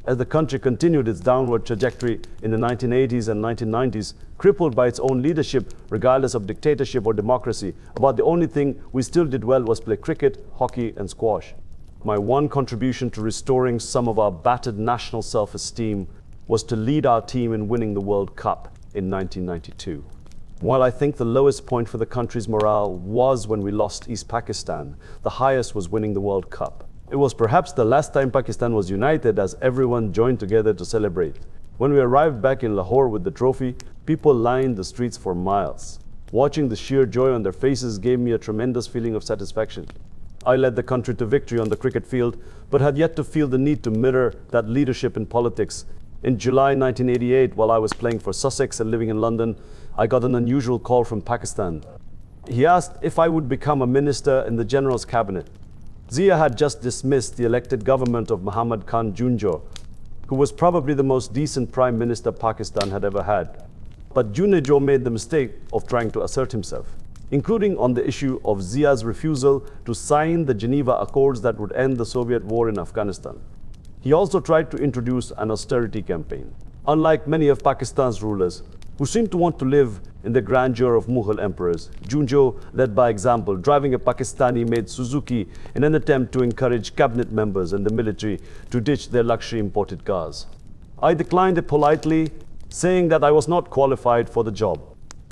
As the country continued its downward trajectory in the 1980s and 1990s, crippled by its own leadership, regardless of dictatorship or democracy, about the only thing we still did well was play cricket, hockey, and squash. My one contribution to restoring some of our battered national self-esteem was to lead our team in winning the World Cup in 1992. While I think the lowest point for the country's morale was when we lost East Pakistan, the highest was winning the World Cup. It was perhaps the last time Pakistan was united, as everyone joined together to celebrate. When we arrived back in Lahore with the trophy, people lined the streets for miles. Watching the sheer joy on their faces gave me a tremendous feeling of satisfaction. I led the country to victory on the cricket field, but had yet to feel the need to mirror that leadership in politics. In July 1988, while I was playing for Sussex and living in London, I got an unusual call from Pakistan. He asked if I would become a minister in the General's cabinet. Zia had just dismissed the elected government of Muhammad Khan Junjo, who was probably the most decent prime minister Pakistan had ever had. But Junjo made the mistake of trying to assert himself, including on the issue of Zia's refusal to sign the Geneva Accords that would end the Soviet war in Afghanistan. He also tried to introduce an austerity campaign. Unlike many of Pakistan's rulers, who seemed to want to live in the grandeur of Mughal emperors, Junjo led by example, driving a Pakistani-made Suzuki in an attempt to encourage cabinet members and the military to ditch their luxury imported cars. I declined it politely, saying that I was not qualified for the job.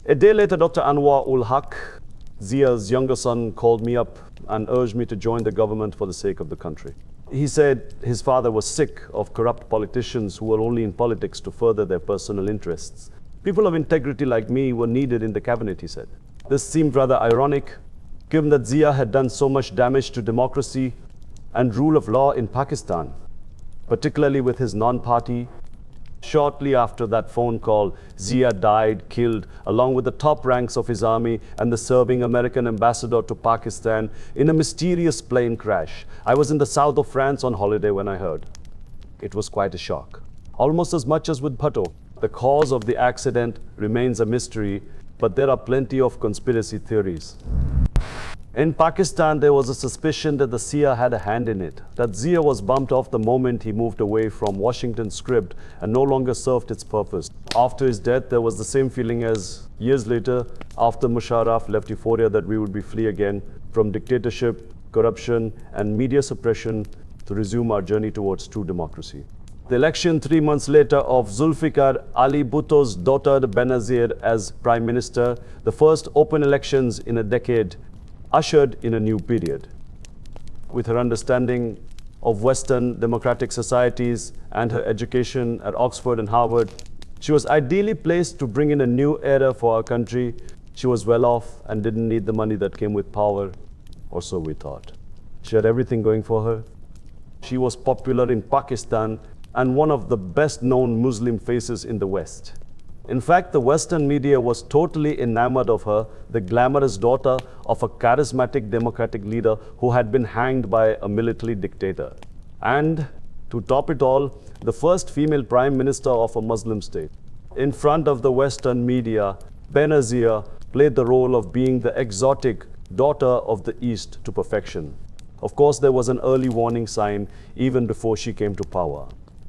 A day later, Dr. Nawaz Sharif, Zia's younger son, called me up and urged me to join the government for the sake of the country. He said his father was sick of corrupt politicians who were only in politics to further their personal interests. People of integrity like me were needed in the cabinet, he said. This seemed rather ironic, given that Zia had done so much damage to democracy and rule of law in Pakistan, particularly with his non-party. Shortly after that phone call, Zia died, killed, along with the top ranks of his army and the serving American ambassador to Pakistan in a mysterious plane crash. I was in the south of France on holiday when I heard. It was quite a shock. Almost as much as with Bhutto. The cause of the accident remains a mystery, but there are plenty of conspiracy theories. In Pakistan, there was a suspicion that the CIA had a hand in it, that Zia was bumped off the moment he moved away from Washington's script and no longer served its purpose. After his death, there was the same feeling as years later, after Musharraf left Euphoria, that we would be free again from dictatorship, corruption, and media suppression to resume our journey towards true democracy. The election 3 months later of Zulfikar Ali Bhutto's daughter Benazir as Prime Minister, the first open elections in a decade, ushered in a new period. With her understanding of Western democratic societies and her education at Oxford and Harvard, she was ideally placed to bring in a new era for our country. She was well off and didn't need the money that came with power, or so we thought. She had everything going for her. She was popular in Pakistan and one of the best-known Muslim faces in the West. In fact, the Western media was totally enamored of her, the glamorous daughter of a charismatic democratic leader who had been hanged by a military dictator. And, to top it all, the first female prime minister of a Muslim state. In front of the Western media, Benazir played the role of being the exotic daughter of the East to perfection. Of course, there was an early warning sign even before she came to power.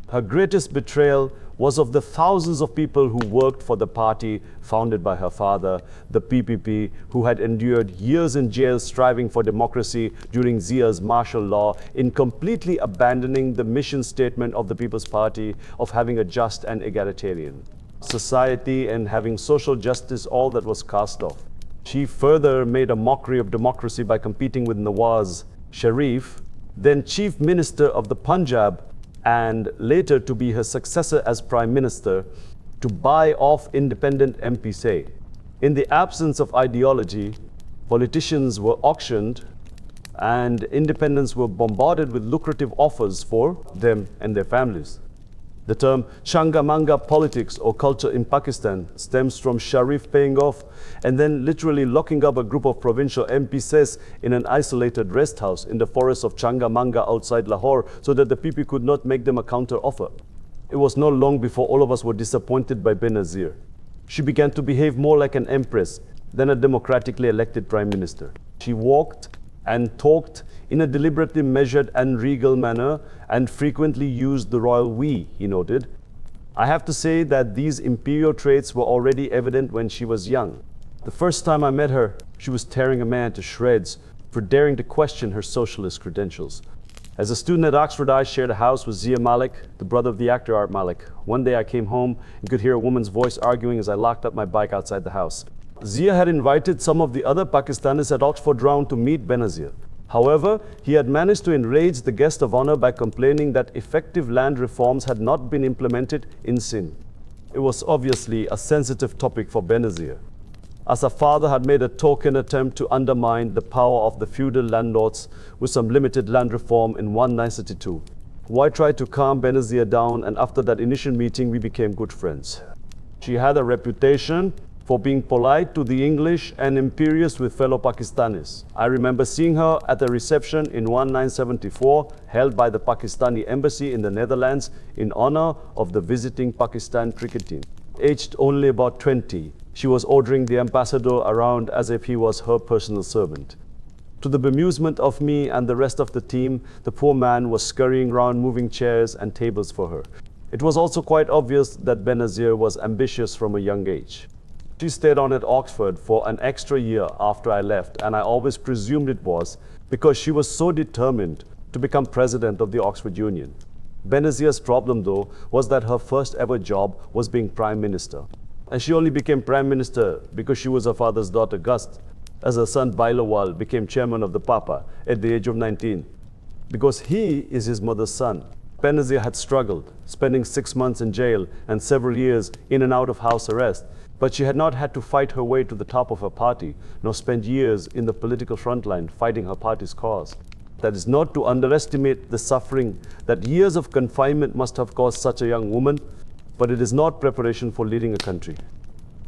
Her greatest betrayal was of the thousands of people who worked for the party founded by her father, the PPP, who had endured years in jail striving for democracy during Zia's martial law, in completely abandoning the mission statement of the People's Party of having a just and egalitarian society and having social justice all that was cast off. She further made a mockery of democracy by competing with Nawaz Sharif, then Chief Minister of the Punjab, and later to be her successor as Prime Minister, to buy off independent MPs. In the absence of ideology, politicians were auctioned and independents were bombarded with lucrative offers for them and their families. The term Changamanga politics or culture in Pakistan stems from Sharif paying off and then literally locking up a group of provincial MPs in an isolated rest house in the forest of Changamanga outside Lahore so that the PP could not make them a counter offer. It was not long before all of us were disappointed by Benazir. She began to behave more like an empress than a democratically elected prime minister. She walked and talked in a deliberately measured and regal manner and frequently used the royal we, he noted. I have to say that these imperial traits were already evident when she was young. The first time I met her, she was tearing a man to shreds for daring to question her socialist credentials. As a student at Oxford, I shared a house with Zia Malik, the brother of the actor Art Malik. One day I came home and could hear a woman's voice arguing as I locked up my bike outside the house. Zia had invited some of the other Pakistanis at Oxford round to meet Benazir. However, he had managed to enrage the guest of honor by complaining that effective land reforms had not been implemented in Sindh. It was obviously a sensitive topic for Benazir, as her father had made a token attempt to undermine the power of the feudal landlords with some limited land reform in 1972. I tried to calm Benazir down, and after that initial meeting, we became good friends. She had a reputation for being polite to the English and imperious with fellow Pakistanis. I remember seeing her at a reception in 1974 held by the Pakistani embassy in the Netherlands in honor of the visiting Pakistan cricket team. Aged only about 20, she was ordering the ambassador around as if he was her personal servant. To the bemusement of me and the rest of the team, the poor man was scurrying around moving chairs and tables for her. It was also quite obvious that Benazir was ambitious from a young age. She stayed on at Oxford for an extra year after I left, and I always presumed it was because she was so determined to become president of the Oxford Union. Benazir's problem, though, was that her first ever job was being prime minister. And she only became prime minister because she was her father's daughter, Gust, as her son Bailawal became chairman of the Papa at the age of 19. Because he is his mother's son. Benazir had struggled, spending 6 months in jail and several years in and out of house arrest. But she had not had to fight her way to the top of her party, nor spend years in the political front line fighting her party's cause. That is not to underestimate the suffering that years of confinement must have caused such a young woman, but it is not preparation for leading a country.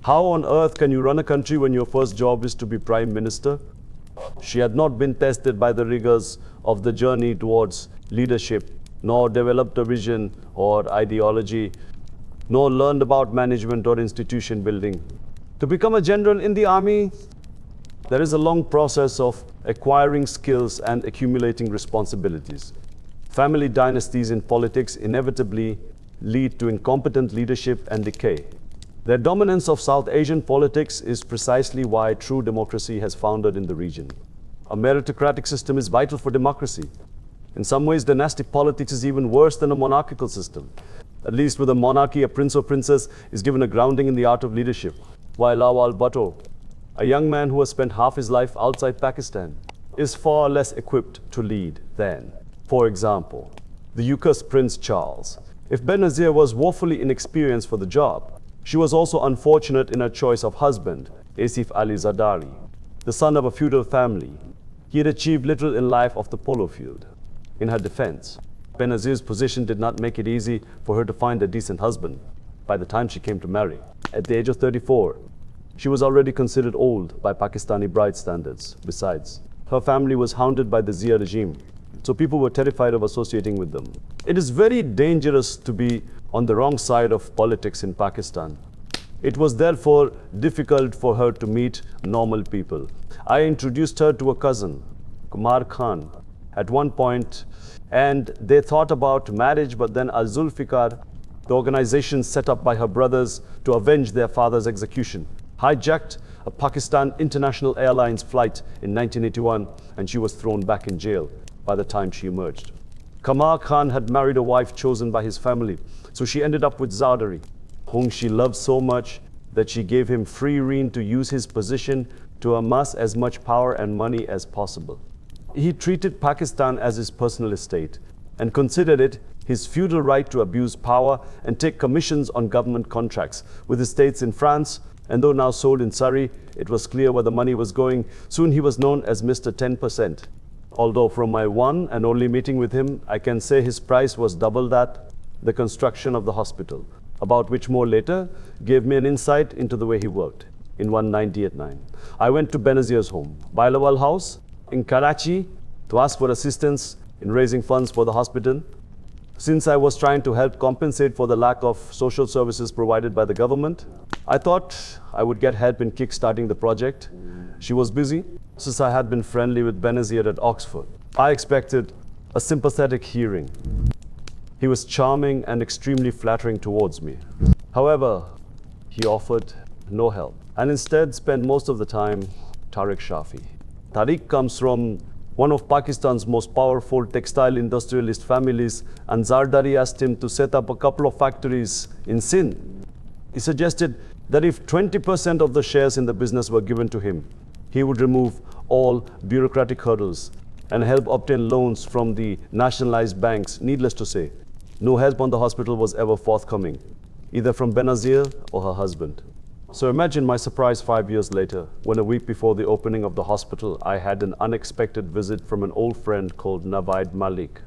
How on earth can you run a country when your first job is to be prime minister? She had not been tested by the rigors of the journey towards leadership, nor developed a vision or ideology, nor learned about management or institution building. To become a general in the army, there is a long process of acquiring skills and accumulating responsibilities. Family dynasties in politics inevitably lead to incompetent leadership and decay. The dominance of South Asian politics is precisely why true democracy has foundered in the region. A meritocratic system is vital for democracy. In some ways, dynastic politics is even worse than a monarchical system. At least with a monarchy, a prince or princess is given a grounding in the art of leadership, while Nawaz Bhutto, a young man who has spent half his life outside Pakistan, is far less equipped to lead than, for example, the Yukos Prince Charles. If Benazir was woefully inexperienced for the job, she was also unfortunate in her choice of husband, Asif Ali Zardari, the son of a feudal family. He had achieved little in life off the polo field. In her defense, Benazir's position did not make it easy for her to find a decent husband by the time she came to marry. At the age of 34, she was already considered old by Pakistani bride standards. Besides, her family was hounded by the Zia regime, so people were terrified of associating with them. It is very dangerous to be on the wrong side of politics in Pakistan. It was therefore difficult for her to meet normal people. I introduced her to a cousin, Imran Khan, at one point, and they thought about marriage, but then Al-Zulfikar, the organization set up by her brothers to avenge their father's execution, hijacked a Pakistan International Airlines flight in 1981, and she was thrown back in jail by the time she emerged. Imran Khan had married a wife chosen by his family, so she ended up with Zardari, whom she loved so much that she gave him free rein to use his position to amass as much power and money as possible. He treated Pakistan as his personal estate and considered it his feudal right to abuse power and take commissions on government contracts. With estates in France, and though now sold in Surrey, it was clear where the money was going. Soon he was known as Mr. 10%. Although from my one and only meeting with him, I can say his price was double that, the construction of the hospital, about which more later gave me an insight into the way he worked. In 1998-9, I went to Benazir's home, Bailawal House, in Karachi, to ask for assistance in raising funds for the hospital. Since I was trying to help compensate for the lack of social services provided by the government, I thought I would get help in kick-starting the project. She was busy, since I had been friendly with Benazir at Oxford. I expected a sympathetic hearing. He was charming and extremely flattering towards me. However, he offered no help and instead spent most of the time Tariq Shafi. Tariq comes from one of Pakistan's most powerful textile industrialist families, and Zardari asked him to set up a couple of factories in Sindh. He suggested that if 20% of the shares in the business were given to him, he would remove all bureaucratic hurdles and help obtain loans from the nationalized banks. Needless to say, no help on the hospital was ever forthcoming, either from Benazir or her husband. So imagine my surprise 5 years later, when a week before the opening of the hospital, I had an unexpected visit from an old friend called Nawaid Malik,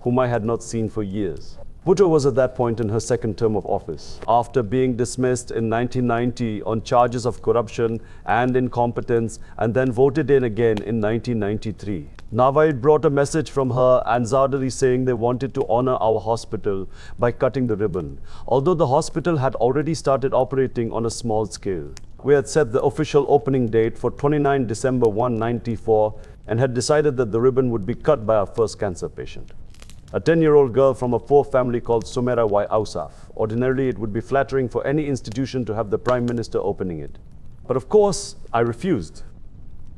whom I had not seen for years. Bhutto was at that point in her second term of office, after being dismissed in 1990 on charges of corruption and incompetence, and then voted in again in 1993. Nawaid brought a message from her and Zardari saying they wanted to honor our hospital by cutting the ribbon, although the hospital had already started operating on a small scale. We had set the official opening date for 29 December 1994 and had decided that the ribbon would be cut by our first cancer patient, a 10-year-old girl from a poor family called Sumera Y. Ausaf. Ordinarily, it would be flattering for any institution to have the Prime Minister opening it. But of course, I refused.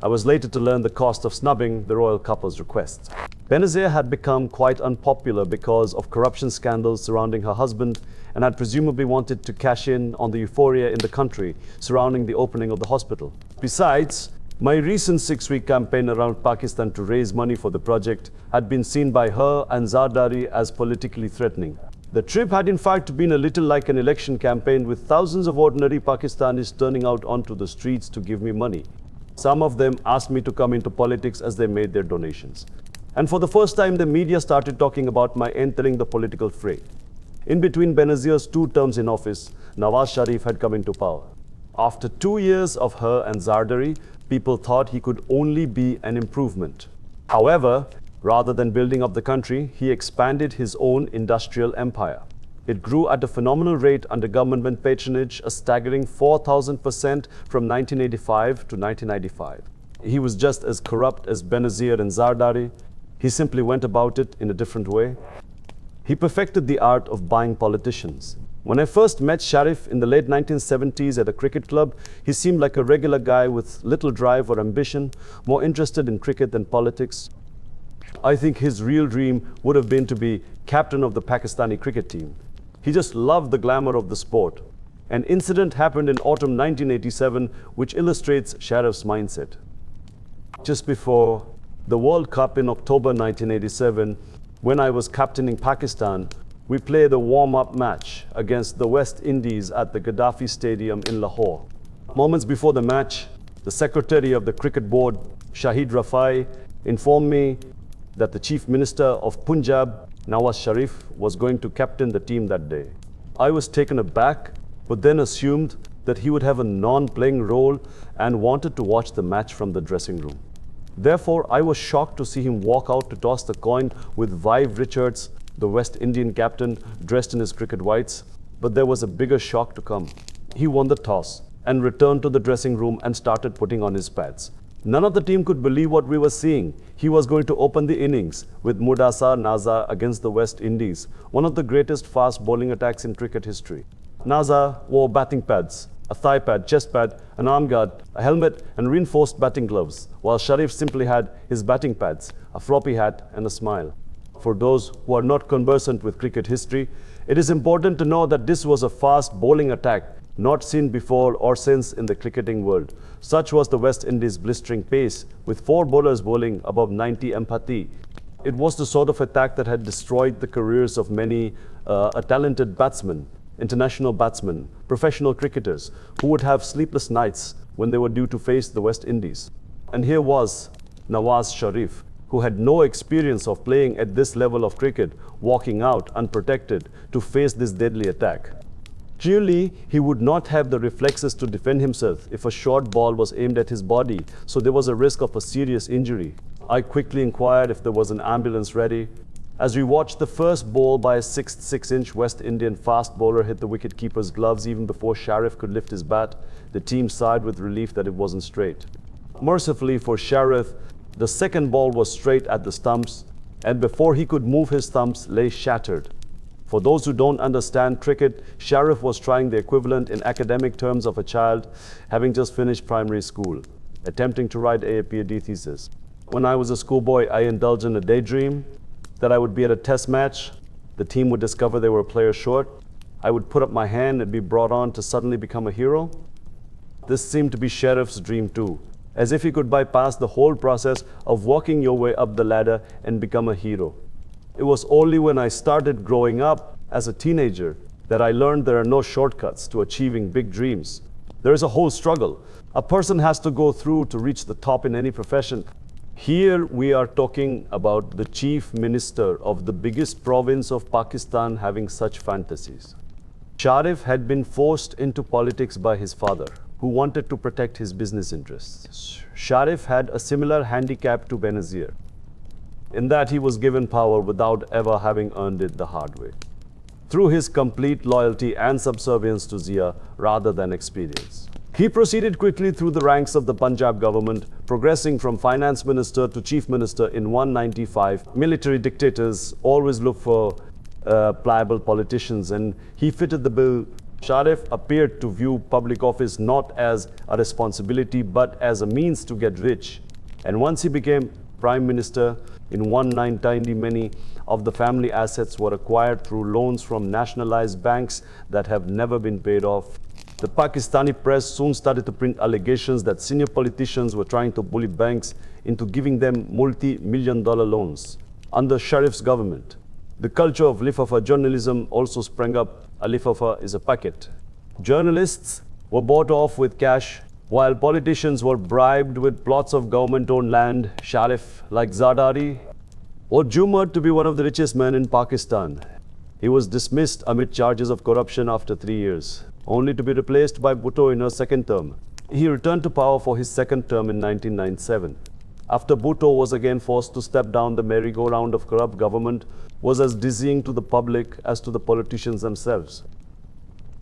I was later to learn the cost of snubbing the royal couple's requests. Benazir had become quite unpopular because of corruption scandals surrounding her husband and had presumably wanted to cash in on the euphoria in the country surrounding the opening of the hospital. Besides, my recent 6-week campaign around Pakistan to raise money for the project had been seen by her and Zardari as politically threatening. The trip had in fact been a little like an election campaign, with thousands of ordinary Pakistanis turning out onto the streets to give me money. Some of them asked me to come into politics as they made their donations. And for the first time, the media started talking about my entering the political fray. In between Benazir's 2 terms in office, Nawaz Sharif had come into power. After 2 years of her and Zardari, people thought he could only be an improvement. However, rather than building up the country, he expanded his own industrial empire. It grew at a phenomenal rate under government patronage, a staggering 4,000% from 1985 to 1995. He was just as corrupt as Benazir and Zardari. He simply went about it in a different way. He perfected the art of buying politicians. When I first met Sharif in the late 1970s at a cricket club, he seemed like a regular guy with little drive or ambition, more interested in cricket than politics. I think his real dream would have been to be captain of the Pakistani cricket team. He just loved the glamour of the sport. An incident happened in autumn 1987 which illustrates Sharif's mindset. Just before the World Cup in October 1987, when I was captaining Pakistan, we played a warm-up match against the West Indies at the Gaddafi Stadium in Lahore. Moments before the match, the secretary of the cricket board, Shahid Rafai, informed me that the Chief Minister of Punjab, Nawaz Sharif, was going to captain the team that day. I was taken aback, but then assumed that he would have a non-playing role and wanted to watch the match from the dressing room. Therefore, I was shocked to see him walk out to toss the coin with Vive Richards, the West Indian captain, dressed in his cricket whites. But there was a bigger shock to come. He won the toss and returned to the dressing room and started putting on his pads. None of the team could believe what we were seeing. He was going to open the innings with Mudasa Naza against the West Indies, one of the greatest fast bowling attacks in cricket history. Naza wore batting pads, a thigh pad, chest pad, an arm guard, a helmet and reinforced batting gloves, while Sharif simply had his batting pads, a floppy hat and a smile. For those who are not conversant with cricket history, it is important to know that this was a fast bowling attack not seen before or since in the cricketing world. Such was the West Indies' blistering pace, with 4 bowlers bowling above 90 empathy. It was the sort of attack that had destroyed the careers of many talented batsmen, international batsmen, professional cricketers, who would have sleepless nights when they were due to face the West Indies. And here was Nawaz Sharif, who had no experience of playing at this level of cricket, walking out unprotected to face this deadly attack. Clearly, he would not have the reflexes to defend himself if a short ball was aimed at his body, so there was a risk of a serious injury. I quickly inquired if there was an ambulance ready. As we watched the first ball by a 6'6" West Indian fast bowler hit the wicketkeeper's gloves even before Sharif could lift his bat, the team sighed with relief that it wasn't straight. Mercifully for Sharif, the second ball was straight at the stumps, and before he could move his thumbs, lay shattered. For those who don't understand cricket, Sharif was trying the equivalent in academic terms of a child having just finished primary school, attempting to write a PhD thesis. When I was a schoolboy, I indulged in a daydream that I would be at a test match, the team would discover they were a player short, I would put up my hand and be brought on to suddenly become a hero. This seemed to be Sharif's dream too, as if he could bypass the whole process of walking your way up the ladder and become a hero. It was only when I started growing up as a teenager that I learned there are no shortcuts to achieving big dreams. There is a whole struggle a person has to go through to reach the top in any profession. Here we are talking about the chief minister of the biggest province of Pakistan having such fantasies. Sharif had been forced into politics by his father, who wanted to protect his business interests. Sharif had a similar handicap to Benazir, in that he was given power without ever having earned it the hard way, through his complete loyalty and subservience to Zia rather than experience. He proceeded quickly through the ranks of the Punjab government, progressing from finance minister to chief minister in 195. Military dictators always look for pliable politicians, and he fitted the bill. Sharif appeared to view public office not as a responsibility but as a means to get rich. And once he became Prime Minister in 1990, many of the family assets were acquired through loans from nationalized banks that have never been paid off. The Pakistani press soon started to print allegations that senior politicians were trying to bully banks into giving them multi-million-dollar loans. Under Sharif's government, the culture of lifafa journalism also sprang up. A lifafa is a packet. Journalists were bought off with cash, while politicians were bribed with plots of government-owned land. Sharif, like Zardari, was rumored to be one of the richest men in Pakistan. He was dismissed amid charges of corruption after 3 years, only to be replaced by Bhutto in her second term. He returned to power for his second term in 1997. After Bhutto was again forced to step down, the merry-go-round of corrupt government was as dizzying to the public as to the politicians themselves.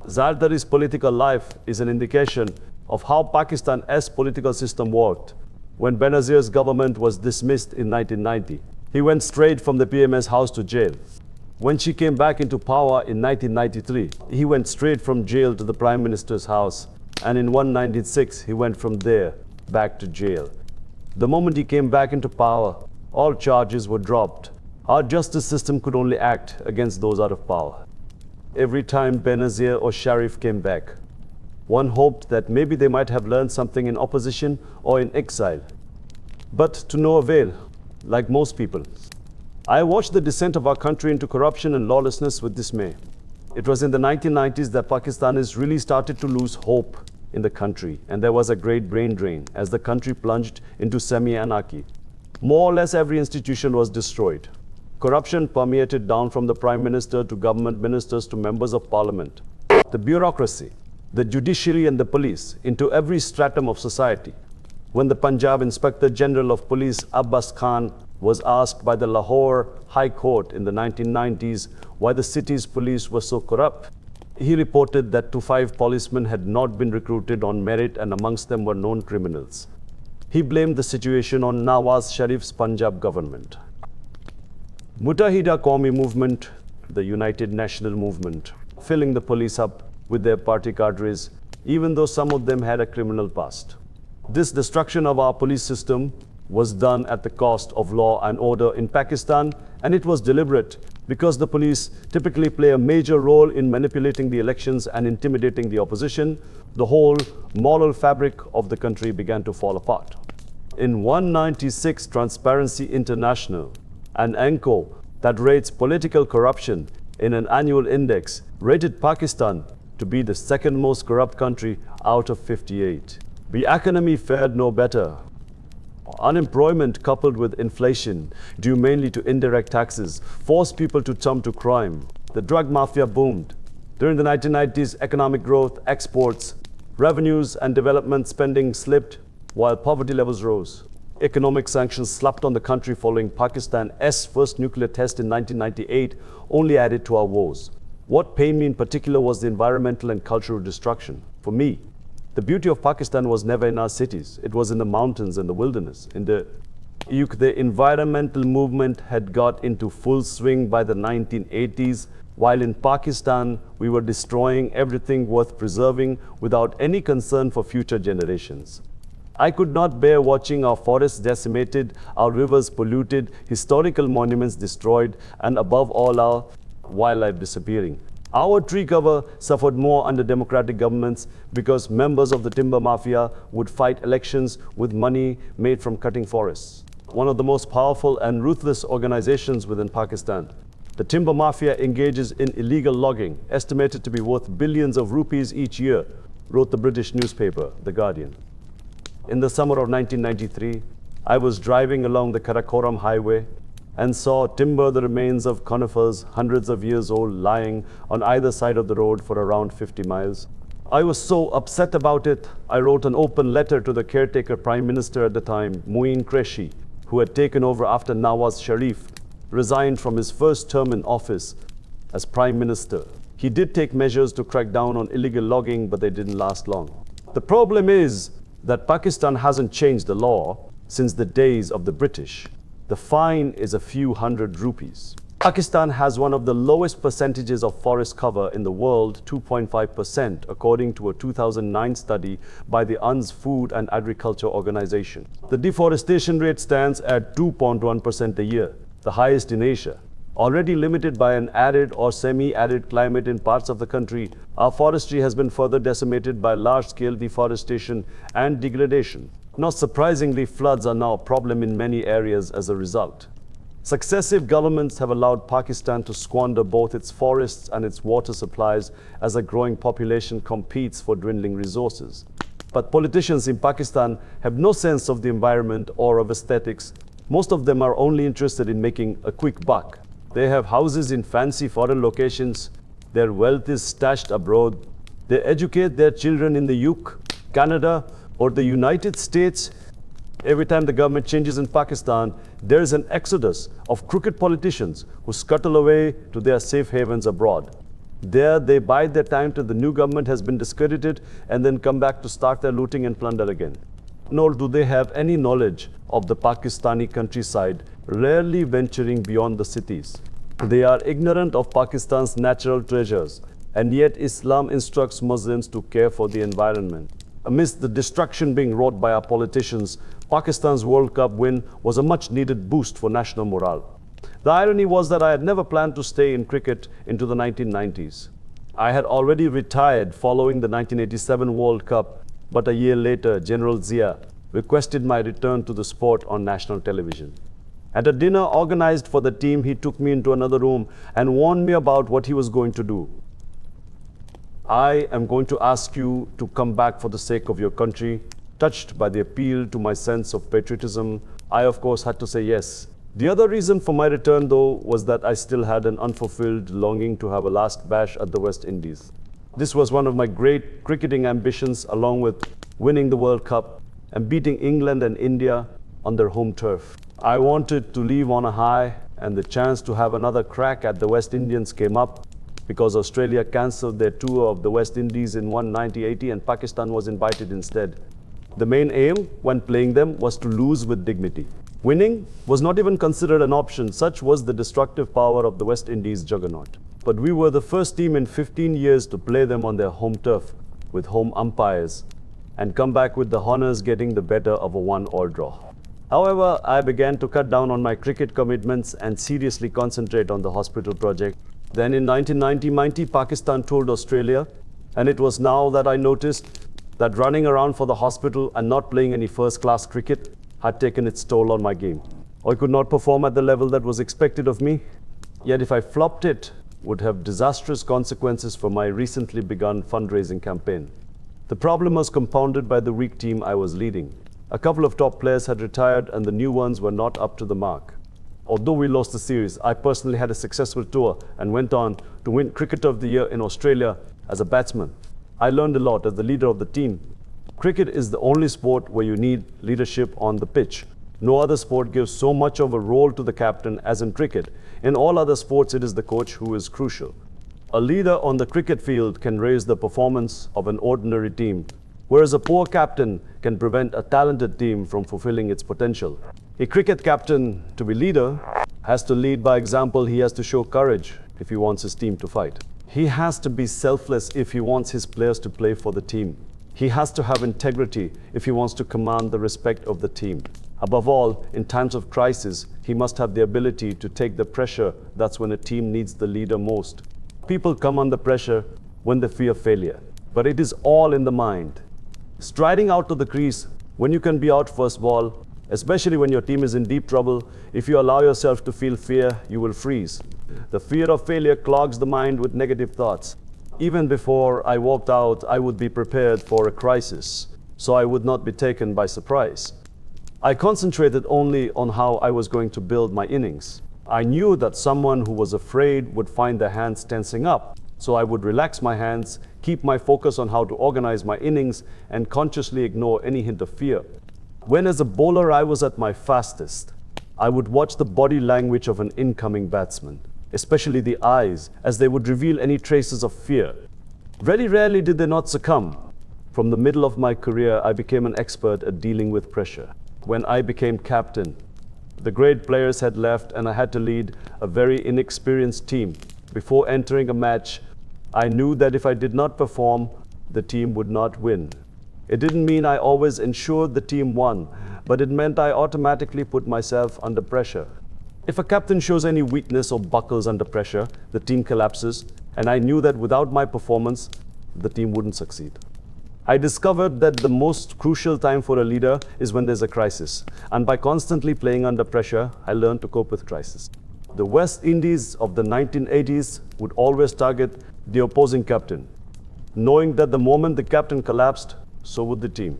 Zardari's political life is an indication of how Pakistan's political system worked. When Benazir's government was dismissed in 1990, he went straight from the PM's house to jail. When she came back into power in 1993, he went straight from jail to the Prime Minister's house, and in 1996, he went from there back to jail. The moment he came back into power, all charges were dropped. Our justice system could only act against those out of power. Every time Benazir or Sharif came back, one hoped that maybe they might have learned something in opposition or in exile. But to no avail, like most people. I watched the descent of our country into corruption and lawlessness with dismay. It was in the 1990s that Pakistanis really started to lose hope in the country, and there was a great brain drain as the country plunged into semi-anarchy. More or less every institution was destroyed. Corruption permeated down from the Prime Minister to government ministers to members of parliament. The bureaucracy, the judiciary and the police, into every stratum of society. When the Punjab Inspector General of Police Abbas Khan was asked by the Lahore High Court in the 1990s why the city's police were so corrupt, he reported that 5 policemen had not been recruited on merit, and amongst them were known criminals. He blamed the situation on Nawaz Sharif's Punjab government. Mutahida Qawmi movement, the United National Movement, filling the police up with their party cadres, even though some of them had a criminal past. This destruction of our police system was done at the cost of law and order in Pakistan, and it was deliberate because the police typically play a major role in manipulating the elections and intimidating the opposition. The whole moral fabric of the country began to fall apart. In 196, Transparency International, an ANCO that rates political corruption in an annual index, rated Pakistan to be the second most corrupt country out of 58. The economy fared no better. Unemployment coupled with inflation, due mainly to indirect taxes, forced people to turn to crime. The drug mafia boomed. During the 1990s, economic growth, exports, revenues and development spending slipped while poverty levels rose. Economic sanctions slapped on the country following Pakistan's first nuclear test in 1998 only added to our woes. What pained me in particular was the environmental and cultural destruction. For me, the beauty of Pakistan was never in our cities. It was in the mountains and the wilderness. The environmental movement had got into full swing by the 1980s, while in Pakistan, we were destroying everything worth preserving without any concern for future generations. I could not bear watching our forests decimated, our rivers polluted, historical monuments destroyed, and above all, our wildlife disappearing. Our tree cover suffered more under democratic governments because members of the timber mafia would fight elections with money made from cutting forests. One of the most powerful and ruthless organizations within Pakistan, the timber mafia engages in illegal logging, estimated to be worth billions of rupees each year, wrote the British newspaper, The Guardian. In the summer of 1993, I was driving along the Karakoram highway and saw timber the remains of conifers hundreds of years old lying on either side of the road for around 50 miles. I was so upset about it, I wrote an open letter to the caretaker Prime Minister at the time, Moeen Qureshi, who had taken over after Nawaz Sharif resigned from his first term in office as Prime Minister. He did take measures to crack down on illegal logging, but they didn't last long. The problem is that Pakistan hasn't changed the law since the days of the British. The fine is a few hundred rupees. Pakistan has one of the lowest percentages of forest cover in the world, 2.5%, according to a 2009 study by the UN's Food and Agriculture Organization. The deforestation rate stands at 2.1% a year, the highest in Asia. Already limited by an arid or semi-arid climate in parts of the country, our forestry has been further decimated by large-scale deforestation and degradation. Not surprisingly, floods are now a problem in many areas as a result. Successive governments have allowed Pakistan to squander both its forests and its water supplies as a growing population competes for dwindling resources. But politicians in Pakistan have no sense of the environment or of aesthetics. Most of them are only interested in making a quick buck. They have houses in fancy foreign locations. Their wealth is stashed abroad. They educate their children in the UK, Canada, or the United States. Every time the government changes in Pakistan, there is an exodus of crooked politicians who scuttle away to their safe havens abroad. There, they bide their time till the new government has been discredited and then come back to start their looting and plunder again. Nor do they have any knowledge of the Pakistani countryside, rarely venturing beyond the cities. They are ignorant of Pakistan's natural treasures, and yet Islam instructs Muslims to care for the environment. Amidst the destruction being wrought by our politicians, Pakistan's World Cup win was a much-needed boost for national morale. The irony was that I had never planned to stay in cricket into the 1990s. I had already retired following the 1987 World Cup, but a year later, General Zia requested my return to the sport on national television. At a dinner organized for the team, he took me into another room and warned me about what he was going to do. I am going to ask you to come back for the sake of your country. Touched by the appeal to my sense of patriotism, I of course had to say yes. The other reason for my return, though, was that I still had an unfulfilled longing to have a last bash at the West Indies. This was one of my great cricketing ambitions, along with winning the World Cup and beating England and India on their home turf. I wanted to leave on a high, and the chance to have another crack at the West Indians came up because Australia cancelled their tour of the West Indies in 1980 and Pakistan was invited instead. The main aim when playing them was to lose with dignity. Winning was not even considered an option, such was the destructive power of the West Indies juggernaut. But we were the first team in 15 years to play them on their home turf with home umpires and come back with the honours getting the better of a 1-all draw. However, I began to cut down on my cricket commitments and seriously concentrate on the hospital project. Then in 1990, Pakistan toured Australia, and it was now that I noticed that running around for the hospital and not playing any first-class cricket had taken its toll on my game. I could not perform at the level that was expected of me, yet if I flopped it, would have disastrous consequences for my recently begun fundraising campaign. The problem was compounded by the weak team I was leading. A couple of top players had retired and the new ones were not up to the mark. Although we lost the series, I personally had a successful tour and went on to win Cricketer of the Year in Australia as a batsman. I learned a lot as the leader of the team. Cricket is the only sport where you need leadership on the pitch. No other sport gives so much of a role to the captain as in cricket. In all other sports, it is the coach who is crucial. A leader on the cricket field can raise the performance of an ordinary team, whereas a poor captain can prevent a talented team from fulfilling its potential. A cricket captain, to be leader, has to lead by example. He has to show courage if he wants his team to fight. He has to be selfless if he wants his players to play for the team. He has to have integrity if he wants to command the respect of the team. Above all, in times of crisis, he must have the ability to take the pressure. That's when a team needs the leader most. People come under pressure when they fear failure, but it is all in the mind. Striding out to the crease when you can be out first ball, especially when your team is in deep trouble, if you allow yourself to feel fear, you will freeze. The fear of failure clogs the mind with negative thoughts. Even before I walked out, I would be prepared for a crisis, so I would not be taken by surprise. I concentrated only on how I was going to build my innings. I knew that someone who was afraid would find their hands tensing up, so I would relax my hands, keep my focus on how to organize my innings, and consciously ignore any hint of fear. When as a bowler I was at my fastest, I would watch the body language of an incoming batsman, especially the eyes, as they would reveal any traces of fear. Very rarely did they not succumb. From the middle of my career, I became an expert at dealing with pressure. When I became captain, the great players had left and I had to lead a very inexperienced team. Before entering a match, I knew that if I did not perform, the team would not win. It didn't mean I always ensured the team won, but it meant I automatically put myself under pressure. If a captain shows any weakness or buckles under pressure, the team collapses, and I knew that without my performance, the team wouldn't succeed. I discovered that the most crucial time for a leader is when there's a crisis, and by constantly playing under pressure, I learned to cope with crisis. The West Indies of the 1980s would always target the opposing captain, knowing that the moment the captain collapsed, so would the team.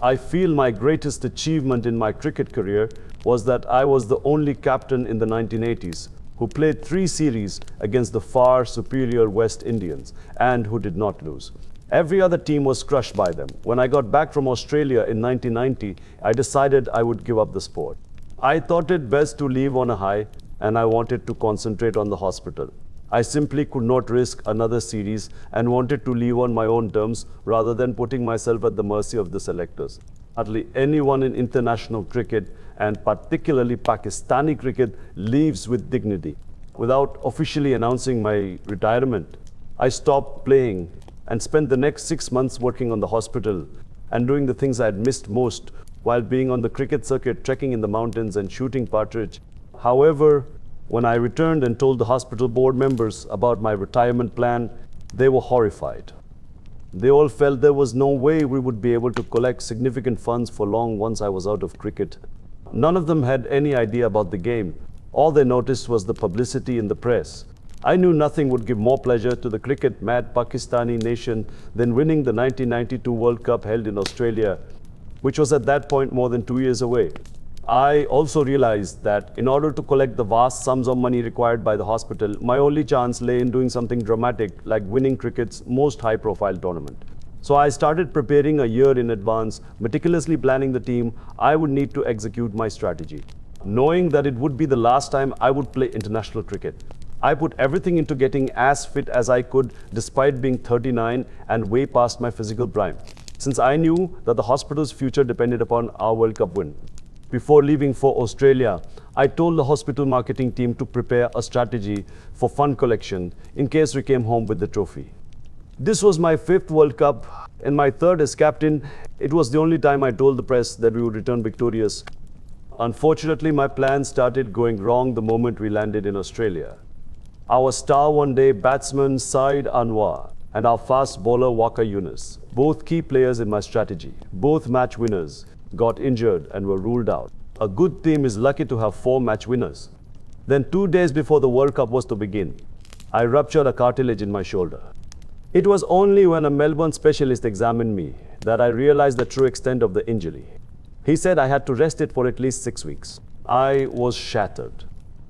I feel my greatest achievement in my cricket career was that I was the only captain in the 1980s who played 3 series against the far superior West Indians and who did not lose. Every other team was crushed by them. When I got back from Australia in 1990, I decided I would give up the sport. I thought it best to leave on a high, and I wanted to concentrate on the hospital. I simply could not risk another series and wanted to leave on my own terms rather than putting myself at the mercy of the selectors. Hardly anyone in international cricket, and particularly Pakistani cricket, leaves with dignity. Without officially announcing my retirement, I stopped playing and spent the next 6 months working on the hospital and doing the things I had missed most while being on the cricket circuit, trekking in the mountains and shooting partridge. However, when I returned and told the hospital board members about my retirement plan, they were horrified. They all felt there was no way we would be able to collect significant funds for long once I was out of cricket. None of them had any idea about the game. All they noticed was the publicity in the press. I knew nothing would give more pleasure to the cricket-mad Pakistani nation than winning the 1992 World Cup held in Australia, which was at that point more than 2 years away. I also realized that in order to collect the vast sums of money required by the hospital, my only chance lay in doing something dramatic like winning cricket's most high-profile tournament. So I started preparing a year in advance, meticulously planning the team I would need to execute my strategy. Knowing that it would be the last time I would play international cricket, I put everything into getting as fit as I could despite being 39 and way past my physical prime, since I knew that the hospital's future depended upon our World Cup win. Before leaving for Australia, I told the hospital marketing team to prepare a strategy for fund collection in case we came home with the trophy. This was my 5th World Cup and my 3rd as captain. It was the only time I told the press that we would return victorious. Unfortunately, my plans started going wrong the moment we landed in Australia. Our star one-day batsman Saeed Anwar and our fast bowler Waqar Yunus, both key players in my strategy, both match winners, got injured and were ruled out. A good team is lucky to have 4 match winners. Then 2 days before the World Cup was to begin, I ruptured a cartilage in my shoulder. It was only when a Melbourne specialist examined me that I realized the true extent of the injury. He said I had to rest it for at least 6 weeks. I was shattered.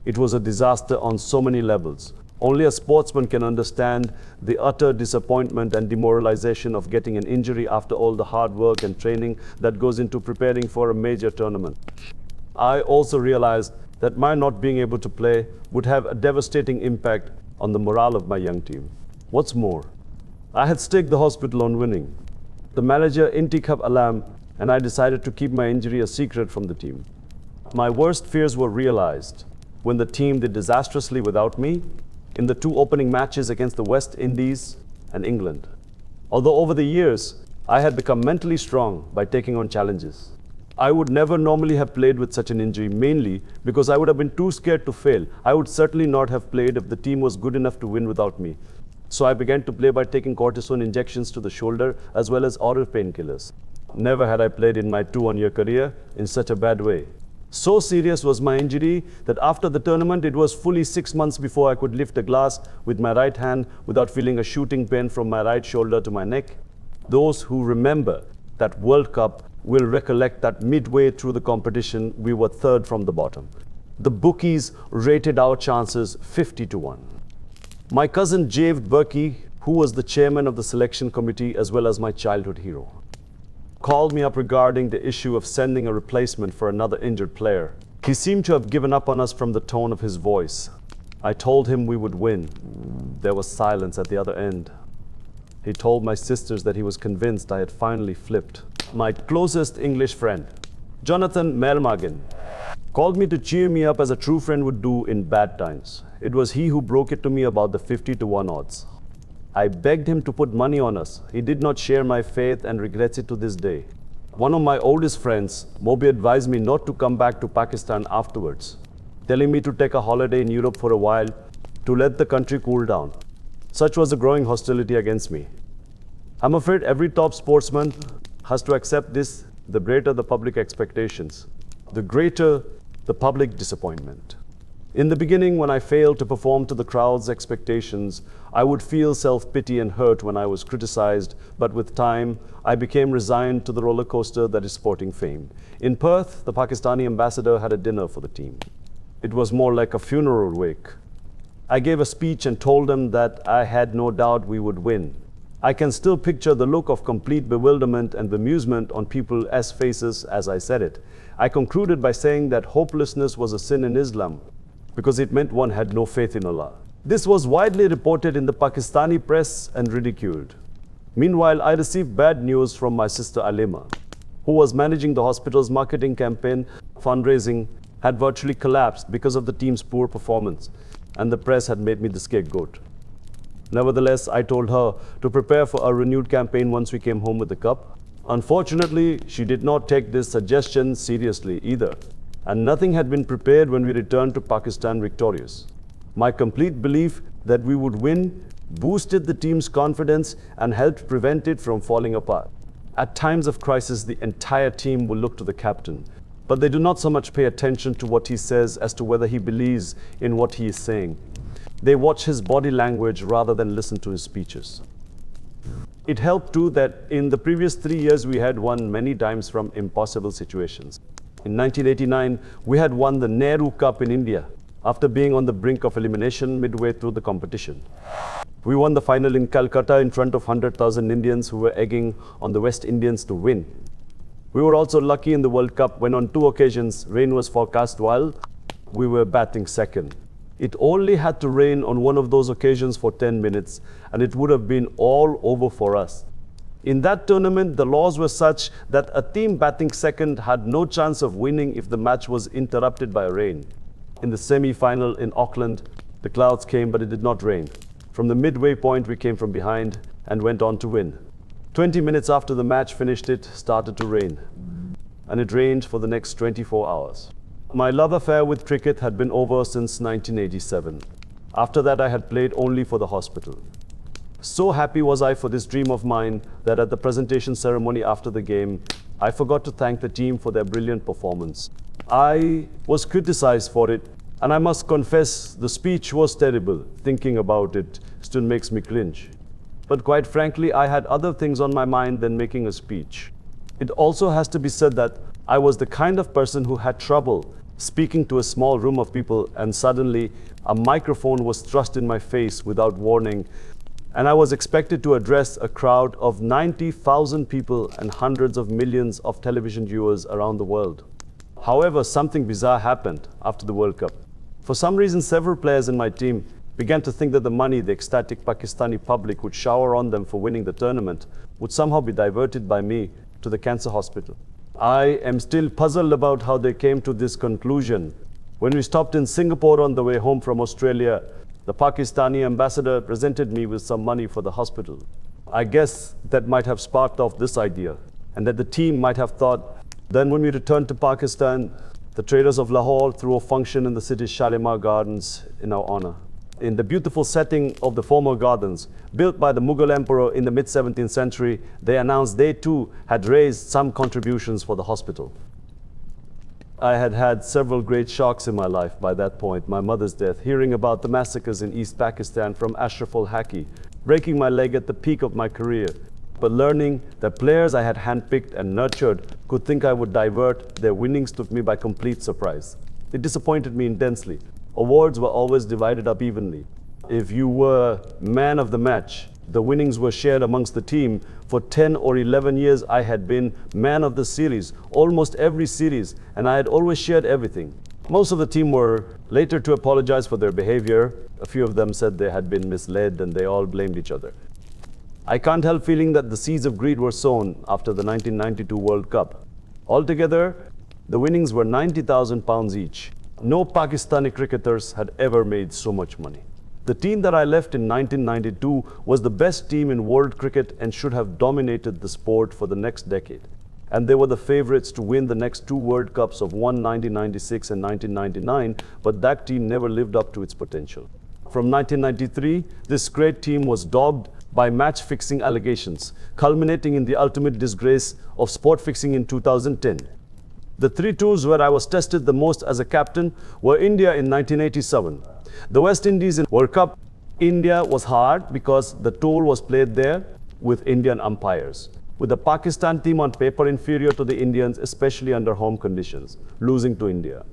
It was a disaster on so many levels. Only a sportsman can understand the utter disappointment and demoralization of getting an injury after all the hard work and training that goes into preparing for a major tournament. I also realized that my not being able to play would have a devastating impact on the morale of my young team. What's more, I had staked the hospital on winning. The manager, Intikab Alam, and I decided to keep my injury a secret from the team. My worst fears were realized when the team did disastrously without me in the 2 opening matches against the West Indies and England. Although over the years, I had become mentally strong by taking on challenges. I would never normally have played with such an injury, mainly because I would have been too scared to fail. I would certainly not have played if the team was good enough to win without me. So I began to play by taking cortisone injections to the shoulder as well as oral painkillers. Never had I played in my 2-1-year career in such a bad way. So serious was my injury that after the tournament, it was fully 6 months before I could lift a glass with my right hand without feeling a shooting pain from my right shoulder to my neck. Those who remember that World Cup will recollect that midway through the competition, we were 3rd from the bottom. The bookies rated our chances 50-1. My cousin Javed Burki, who was the chairman of the selection committee as well as my childhood hero, called me up regarding the issue of sending a replacement for another injured player. He seemed to have given up on us from the tone of his voice. I told him we would win. There was silence at the other end. He told my sisters that he was convinced I had finally flipped. My closest English friend, Jonathan Mermagin, called me to cheer me up as a true friend would do in bad times. It was he who broke it to me about the 50-1 odds. I begged him to put money on us. He did not share my faith and regrets it to this day. One of my oldest friends, Mobi, advised me not to come back to Pakistan afterwards, telling me to take a holiday in Europe for a while to let the country cool down. Such was the growing hostility against me. I'm afraid every top sportsman has to accept this. The greater the public expectations, the greater the public disappointment. In the beginning, when I failed to perform to the crowd's expectations, I would feel self-pity and hurt when I was criticized, but with time, I became resigned to the roller coaster that is sporting fame. In Perth, the Pakistani ambassador had a dinner for the team. It was more like a funeral wake. I gave a speech and told them that I had no doubt we would win. I can still picture the look of complete bewilderment and bemusement on people's faces as I said it. I concluded by saying that hopelessness was a sin in Islam, because it meant one had no faith in Allah. This was widely reported in the Pakistani press and ridiculed. Meanwhile, I received bad news from my sister Alima, who was managing the hospital's marketing campaign. Fundraising had virtually collapsed because of the team's poor performance, and the press had made me the scapegoat. Nevertheless, I told her to prepare for a renewed campaign once we came home with the cup. Unfortunately, she did not take this suggestion seriously either, and nothing had been prepared when we returned to Pakistan victorious. My complete belief that we would win boosted the team's confidence and helped prevent it from falling apart. At times of crisis, the entire team will look to the captain, but they do not so much pay attention to what he says as to whether he believes in what he is saying. They watch his body language rather than listen to his speeches. It helped too that in the previous 3 years we had won many times from impossible situations. In 1989, we had won the Nehru Cup in India after being on the brink of elimination midway through the competition. We won the final in Calcutta in front of 100,000 Indians who were egging on the West Indians to win. We were also lucky in the World Cup when on 2 occasions rain was forecast while we were batting second. It only had to rain on one of those occasions for 10 minutes and it would have been all over for us. In that tournament, the laws were such that a team batting second had no chance of winning if the match was interrupted by rain. In the semi-final in Auckland, the clouds came but it did not rain. From the midway point, we came from behind and went on to win. 20 minutes after the match finished, it started to rain. And it rained for the next 24 hours. My love affair with cricket had been over since 1987. After that, I had played only for the hospital. So happy was I for this dream of mine that at the presentation ceremony after the game, I forgot to thank the team for their brilliant performance. I was criticized for it, and I must confess the speech was terrible. Thinking about it still makes me cringe. But quite frankly, I had other things on my mind than making a speech. It also has to be said that I was the kind of person who had trouble speaking to a small room of people, and suddenly a microphone was thrust in my face without warning, and I was expected to address a crowd of 90,000 people and hundreds of millions of television viewers around the world. However, something bizarre happened after the World Cup. For some reason, several players in my team began to think that the money the ecstatic Pakistani public would shower on them for winning the tournament would somehow be diverted by me to the cancer hospital. I am still puzzled about how they came to this conclusion. When we stopped in Singapore on the way home from Australia, the Pakistani ambassador presented me with some money for the hospital. I guess that might have sparked off this idea, and that the team might have thought. Then when we returned to Pakistan, the traders of Lahore threw a function in the city's Shalimar Gardens in our honor. In the beautiful setting of the former gardens, built by the Mughal emperor in the mid-17th century, they announced they too had raised some contributions for the hospital. I had had several great shocks in my life by that point. My mother's death, hearing about the massacres in East Pakistan from Ashraf al-Haqi, breaking my leg at the peak of my career, but learning that players I had handpicked and nurtured could think I would divert their winnings took me by complete surprise. It disappointed me intensely. Awards were always divided up evenly. If you were man of the match, the winnings were shared amongst the team. For 10 or 11 years, I had been man of the series, almost every series, and I had always shared everything. Most of the team were later to apologize for their behavior. A few of them said they had been misled, and they all blamed each other. I can't help feeling that the seeds of greed were sown after the 1992 World Cup. Altogether, the winnings were £90,000 each. No Pakistani cricketers had ever made so much money. The team that I left in 1992 was the best team in world cricket and should have dominated the sport for the next decade. And they were the favorites to win the next two World Cups of 1996 and 1999, but that team never lived up to its potential. From 1993, this great team was dogged by match-fixing allegations, culminating in the ultimate disgrace of sport fixing in 2010. The three tours where I was tested the most as a captain were India in 1987, the West Indies in World Cup. India was hard because the tour was played there with Indian umpires, with the Pakistan team on paper inferior to the Indians, especially under home conditions. Losing to India,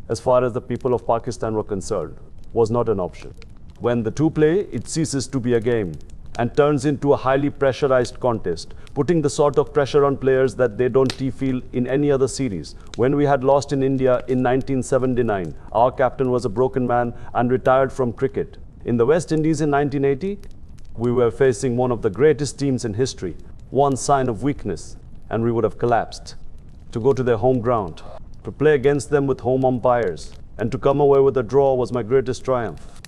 as far as the people of Pakistan were concerned, was not an option. When the two play, it ceases to be a game and turns into a highly pressurized contest, putting the sort of pressure on players that they don't feel in any other series. When we had lost in India in 1979, our captain was a broken man and retired from cricket. In the West Indies in 1980, we were facing one of the greatest teams in history. One sign of weakness, and we would have collapsed. To go to their home ground, to play against them with home umpires, and to come away with a draw was my greatest triumph.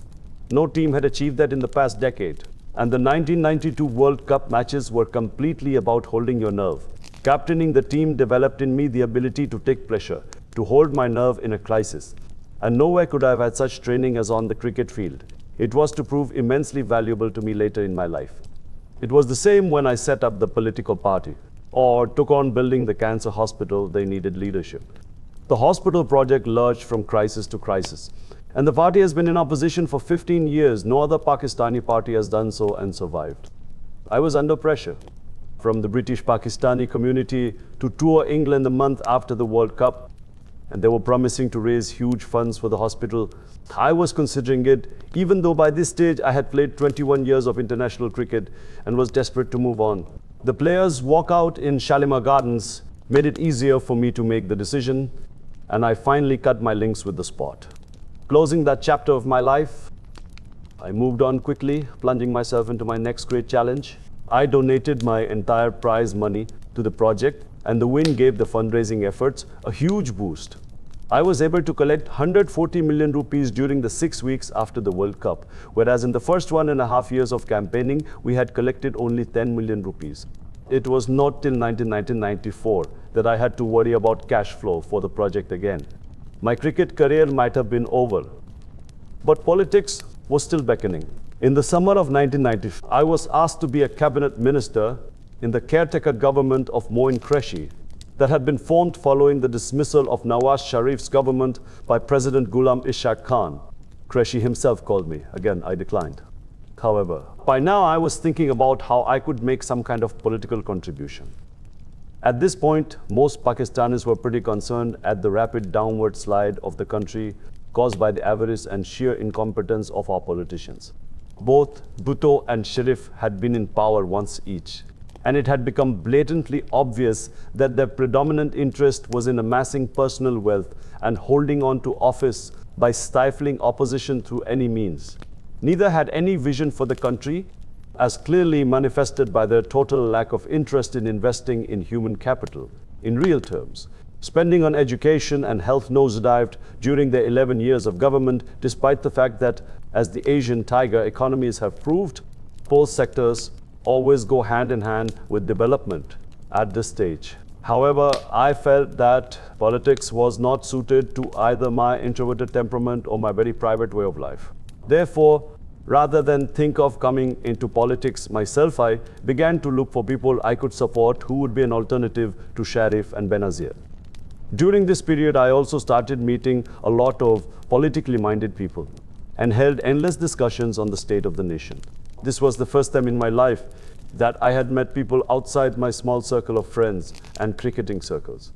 No team had achieved that in the past decade. And the 1992 World Cup matches were completely about holding your nerve. Captaining the team developed in me the ability to take pressure, to hold my nerve in a crisis. And nowhere could I have had such training as on the cricket field. It was to prove immensely valuable to me later in my life. It was the same when I set up the political party, or took on building the cancer hospital. They needed leadership. The hospital project lurched from crisis to crisis. And the party has been in opposition for 15 years. No other Pakistani party has done so and survived. I was under pressure from the British Pakistani community to tour England a month after the World Cup. And they were promising to raise huge funds for the hospital. I was considering it, even though by this stage I had played 21 years of international cricket and was desperate to move on. The players' walkout in Shalimar Gardens made it easier for me to make the decision, and I finally cut my links with the sport. Closing that chapter of my life, I moved on quickly, plunging myself into my next great challenge. I donated my entire prize money to the project, and the win gave the fundraising efforts a huge boost. I was able to collect 140 million rupees during the 6 weeks after the World Cup, whereas in the first 1.5 years of campaigning, we had collected only 10 million rupees. It was not till 1994 that I had to worry about cash flow for the project again. My cricket career might have been over, but politics was still beckoning. In the summer of 1995, I was asked to be a cabinet minister in the caretaker government of Moin Qureshi that had been formed following the dismissal of Nawaz Sharif's government by President Ghulam Ishaq Khan. Qureshi himself called me. Again, I declined. However, by now I was thinking about how I could make some kind of political contribution. At this point, most Pakistanis were pretty concerned at the rapid downward slide of the country caused by the avarice and sheer incompetence of our politicians. Both Bhutto and Sharif had been in power once each, and it had become blatantly obvious that their predominant interest was in amassing personal wealth and holding on to office by stifling opposition through any means. Neither had any vision for the country, as clearly manifested by their total lack of interest in investing in human capital. In real terms, spending on education and health nosedived during their 11 years of government, despite the fact that, as the Asian tiger economies have proved, both sectors always go hand in hand with development at this stage. However, I felt that politics was not suited to either my introverted temperament or my very private way of life. Therefore, rather than think of coming into politics myself, I began to look for people I could support who would be an alternative to Sharif and Benazir. During this period, I also started meeting a lot of politically minded people and held endless discussions on the state of the nation. This was the first time in my life that I had met people outside my small circle of friends and cricketing circles.